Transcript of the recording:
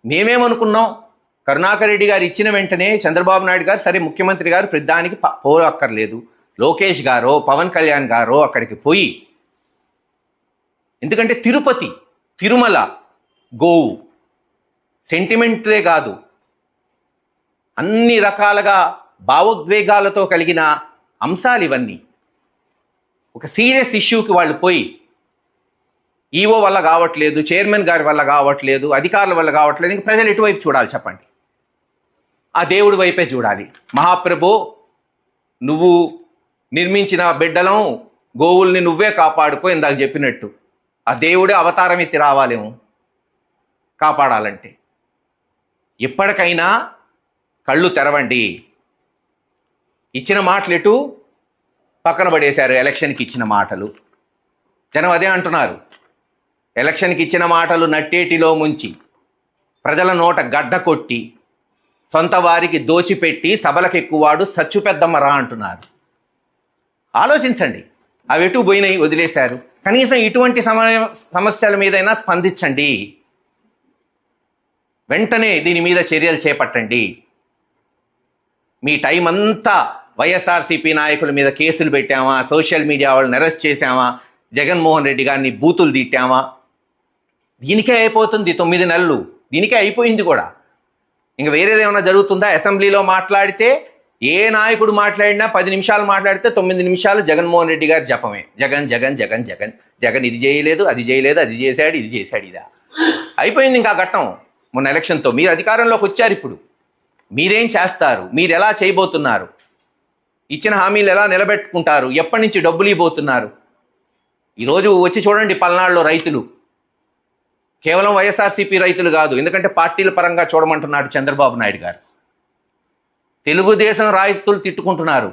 మేమేమనుకున్నాం, కరుణాకర్ రెడ్డి గారు ఇచ్చిన వెంటనే చంద్రబాబు నాయుడు గారు సరే ముఖ్యమంత్రి గారు ప్రతిదానికి పోరక్కర్లేదు, లోకేష్ గారో పవన్ కళ్యాణ్ గారో అక్కడికి పోయి, ఎందుకంటే తిరుపతి తిరుమల గోవు సెంటిమెంటే కాదు, అన్ని రకాలుగా భావోద్వేగాలతో కలిగిన అంశాలు ఇవన్నీ. ఒక సీరియస్ ఇష్యూకి వాళ్ళు పోయి ఈవో వల్ల కావట్లేదు, చైర్మన్ గారి వల్ల కావట్లేదు, అధికారుల వల్ల కావట్లేదు, ఇంక ప్రజలు ఎటువైపు చూడాలి చెప్పండి? ఆ దేవుడి వైపే చూడాలి. మహాప్రభు, నువ్వు నిర్మించిన బిడ్డలం గోవుల్ని నువ్వే కాపాడుకో, ఇందాక చెప్పినట్టు ఆ దేవుడే అవతారం ఎత్తి రావాలేమో కాపాడాలంటే. ఎప్పటికైనా కళ్ళు తెరవండి. ఇచ్చిన మాటలు ఎటు పక్కన పడేశారు. ఎలక్షన్కి ఇచ్చిన మాటలు జనం అదే అంటున్నారు. ఎలక్షన్కి ఇచ్చిన మాటలు నట్టేటిలో ముంచి, ప్రజల నోట గడ్డ కొట్టి, సొంత వారికి దోచిపెట్టి సభలకు ఎక్కువాడు సచ్చు పెద్దమ్మరా అంటున్నారు. ఆలోచించండి. అవి ఎటు పోయినాయి, వదిలేశారు. కనీసం ఇటువంటి సమస్యల మీదైనా స్పందించండి. వెంటనే దీని మీద చర్యలు చేపట్టండి. మీ టైం అంతా వైఎస్ఆర్సీపీ నాయకుల మీద కేసులు పెట్టామా, సోషల్ మీడియా వాళ్ళని అరెస్ట్ చేశామా, జగన్మోహన్ రెడ్డి గారిని బూతులు తిట్టామా, దీనికే అయిపోతుంది 9 నెలలు. దీనికే అయిపోయింది కూడా. ఇంకా వేరేది ఏమైనా జరుగుతుందా? అసెంబ్లీలో మాట్లాడితే ఏ నాయకుడు మాట్లాడినా 10 నిమిషాలు మాట్లాడితే 9 నిమిషాలు జగన్మోహన్ రెడ్డి గారి జపమే. జగన్ జగన్ జగన్ జగన్ జగన్ ఇది చేయలేదు, అది చేయలేదు, అది చేశాడు, ఇది చేశాడు, ఇదా అయిపోయింది ఇంకా ఘట్టం. మొన్న ఎలక్షన్తో మీరు అధికారంలోకి వచ్చారు. ఇప్పుడు మీరేం చేస్తారు? మీరు ఎలా చేయబోతున్నారు? ఇచ్చిన హామీలు ఎలా నిలబెట్టుకుంటారు? ఎప్పటి నుంచి డబ్బులు ఇవ్వబోతున్నారు? ఈరోజు వచ్చి చూడండి, పల్నాడులో రైతులు, కేవలం వైఎస్ఆర్సీపీ రైతులు కాదు, ఎందుకంటే పార్టీల పరంగా చూడమంటున్నాడు చంద్రబాబు నాయుడు గారు. తెలుగుదేశం రైతులు తిట్టుకుంటున్నారు.